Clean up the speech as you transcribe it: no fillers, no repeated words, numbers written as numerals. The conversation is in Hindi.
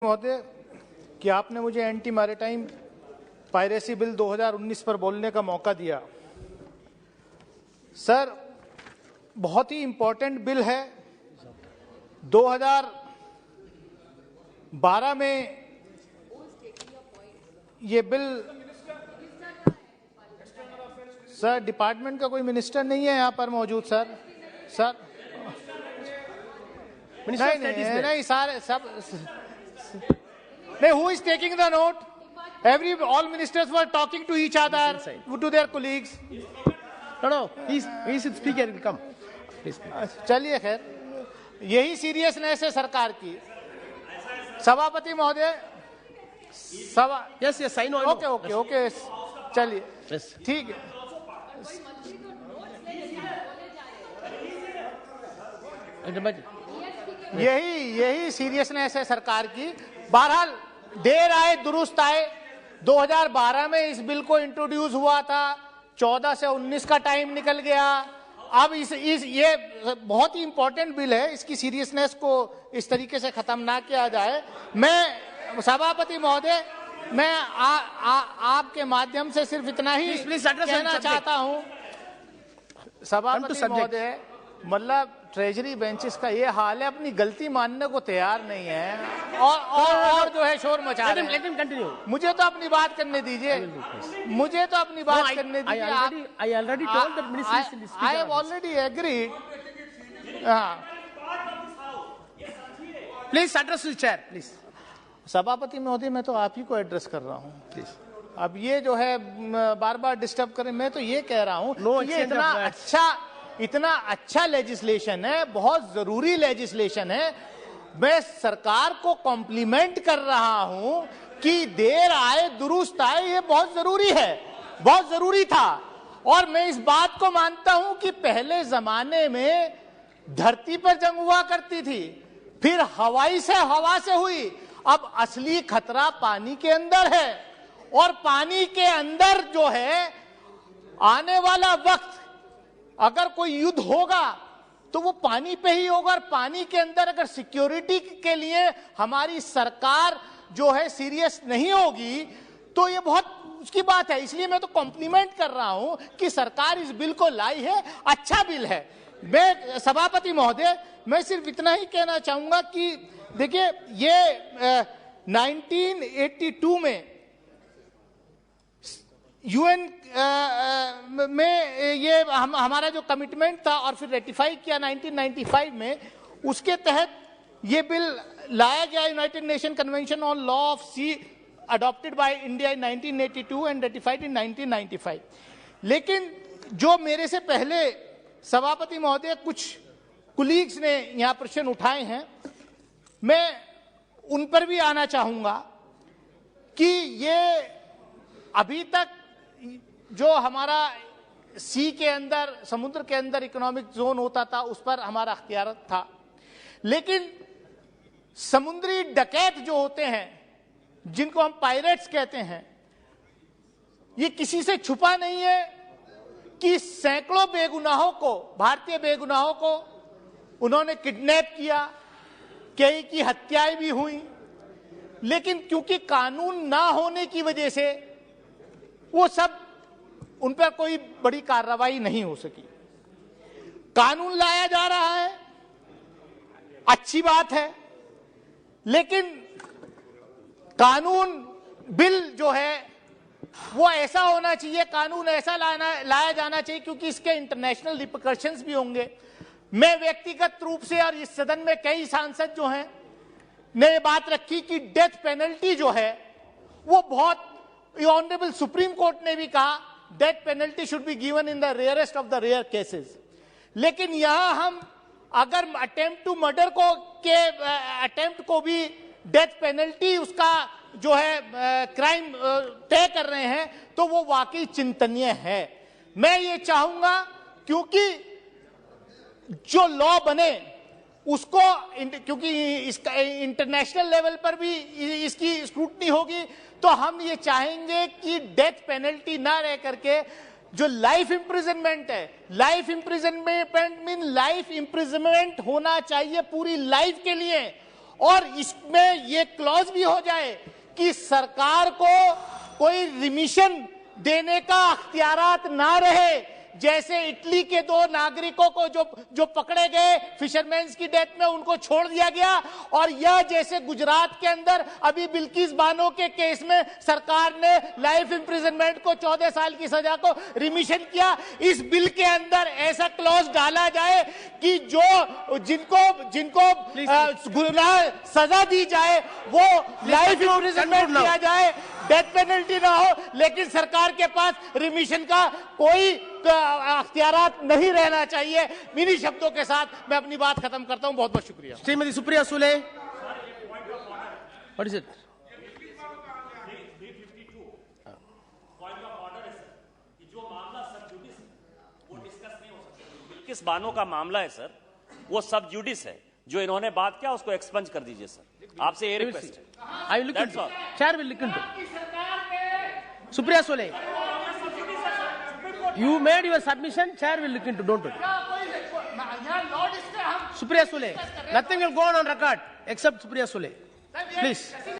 महोदय कि आपने मुझे एंटी मैरिटाइम पायरेसी बिल 2019 पर बोलने का मौका दिया। सर, बहुत ही इंपॉर्टेंट बिल है। 2012 में ये बिल, सर डिपार्टमेंट का कोई मिनिस्टर नहीं है यहाँ पर मौजूद। सर नहीं सारे सब नहीं, who is taking the note? All ministers were talking to each other, to their colleagues. No, he's the speaker. He'll come. Please. चलिए खैर, यही सीरियसनेस है सरकार की। सभापति महोदय, Yes, I know. ओके, चलिए, Yes. ठीक है। यही सीरियसनेस है सरकार की। बहरहाल देर आए दुरुस्त आए। 2012 में इस बिल को इंट्रोड्यूस हुआ था, 14 से 19 का टाइम निकल गया। अब ये बहुत ही इंपॉर्टेंट बिल है, इसकी सीरियसनेस को इस तरीके से खत्म ना किया जाए। मैं सभापति महोदय, मैं आपके माध्यम से सिर्फ इतना ही कहना चाहता हूं। सभापति महोदय, मतलब ट्रेजरी बेंचेस का ये हाल है, अपनी गलती मानने को तैयार नहीं है और जो है शोर मचा रहे हैं। मुझे तो अपनी बात करने दीजिए, मुझे तो अपनी बात करने दीजिए। I already told the minister. I have already agreed. Please address the chair, please. सभापति महोदय, मैं तो आप ही को एड्रेस कर रहा हूँ। प्लीज, अब ये जो है बार बार डिस्टर्ब करें। मैं तो ये कह रहा हूँ ये इतना अच्छा लेजिस्लेशन है, बहुत जरूरी लेजिस्लेशन है। मैं सरकार को कॉम्प्लीमेंट कर रहा हूं कि देर आए दुरुस्त आए, ये बहुत जरूरी है, बहुत जरूरी था। और मैं इस बात को मानता हूं कि पहले जमाने में धरती पर जंग हुआ करती थी, फिर हवा से हुई। अब असली खतरा पानी के अंदर है, और पानी के अंदर जो है आने वाला वक्त, अगर कोई युद्ध होगा तो वो पानी पे ही होगा। और पानी के अंदर अगर सिक्योरिटी के लिए हमारी सरकार जो है सीरियस नहीं होगी तो ये बहुत उसकी बात है। इसलिए मैं तो कॉम्प्लीमेंट कर रहा हूं कि सरकार इस बिल को लाई है, अच्छा बिल है। मैं सभापति महोदय, मैं सिर्फ इतना ही कहना चाहूंगा कि देखिए, ये 1982 में यूएन में ये हमारा जो कमिटमेंट था और फिर रेटिफाई किया 1995 में, उसके तहत ये बिल लाया गया। United Nation convention on law of sea adopted by India in 1982 and ratified in 1995। लेकिन जो मेरे से पहले सभापति महोदय कुछ कुलीग्स ने यहां प्रश्न उठाए हैं, मैं उन पर भी आना चाहूंगा कि ये अभी तक जो हमारा सी के अंदर, समुद्र के अंदर इकोनॉमिक जोन होता था, उस पर हमारा अख्तियार था। लेकिन समुद्री डकैत जो होते हैं, जिनको हम पायरेट्स कहते हैं, ये किसी से छुपा नहीं है कि सैकड़ों बेगुनाहों को, भारतीय बेगुनाहों को उन्होंने किडनैप किया, कई की हत्याएं भी हुई। लेकिन क्योंकि कानून ना होने की वजह से वो सब, उन पर कोई बड़ी कार्रवाई नहीं हो सकी। कानून लाया जा रहा है, अच्छी बात है, लेकिन कानून बिल जो है वो ऐसा होना चाहिए, कानून ऐसा लाया जाना चाहिए क्योंकि इसके इंटरनेशनल रिपरकशंस भी होंगे। मैं व्यक्तिगत रूप से और इस सदन में कई सांसद जो हैं ने ये बात रखी कि डेथ पेनल्टी जो है वो बहुत, ऑनरेबल सुप्रीम कोर्ट ने भी कहा death penalty should be given in the rarest of the rare cases. लेकिन यहां हम अगर अटेम्प्ट टू मर्डर अटेम्प्ट को भी डेथ पेनल्टी उसका जो है क्राइम तय कर रहे हैं, तो वो वाकई चिंतनीय है। मैं ये चाहूंगा क्योंकि जो लॉ बने उसको, क्योंकि इसका इंटरनेशनल लेवल पर भी इसकी स्क्रूटनी होगी, तो हम ये चाहेंगे कि डेथ पेनल्टी ना रह करके जो लाइफ इंप्रिजनमेंट है, life imprisonment mean life imprisonment होना चाहिए पूरी लाइफ के लिए। और इसमें ये क्लॉज भी हो जाए कि सरकार को कोई रिमिशन देने का अख्तियारात ना रहे, जैसे इटली के 2 नागरिकों को जो पकड़े गए फिशरमैन्स की डेथ में उनको छोड़ दिया गया, और यह जैसे गुजरात के अंदर अभी बिल्किस बानो के केस में सरकार ने लाइफ इंप्रिजनमेंट को 14 साल की सजा को रिमिशन किया। इस बिल के अंदर ऐसा क्लॉज डाला जाए कि जिनको गुनाह सजा दी जाए वो लाइफ इंप्रिजनमेंट दिया जाए, डेथ पेनल्टी ना हो, लेकिन सरकार के पास रिमिशन का कोई अख्तियारात नहीं रहना चाहिए। इन्हीं शब्दों के साथ मैं अपनी बात खत्म करता हूं। बहुत बहुत शुक्रिया। Shrimati Supriya Sule, what is it? किस बानों का मामला है सर, वो सब जुडिस है, जो इन्होंने बात किया उसको एक्सपंज कर दीजिए सर, आपसे ये रिक्वेस्ट है। I will look into, chair will look into. Supriya Sule, you made your submission, chair will look into, don't worry. Supriya Sule, nothing will go on record except Supriya Sule, please.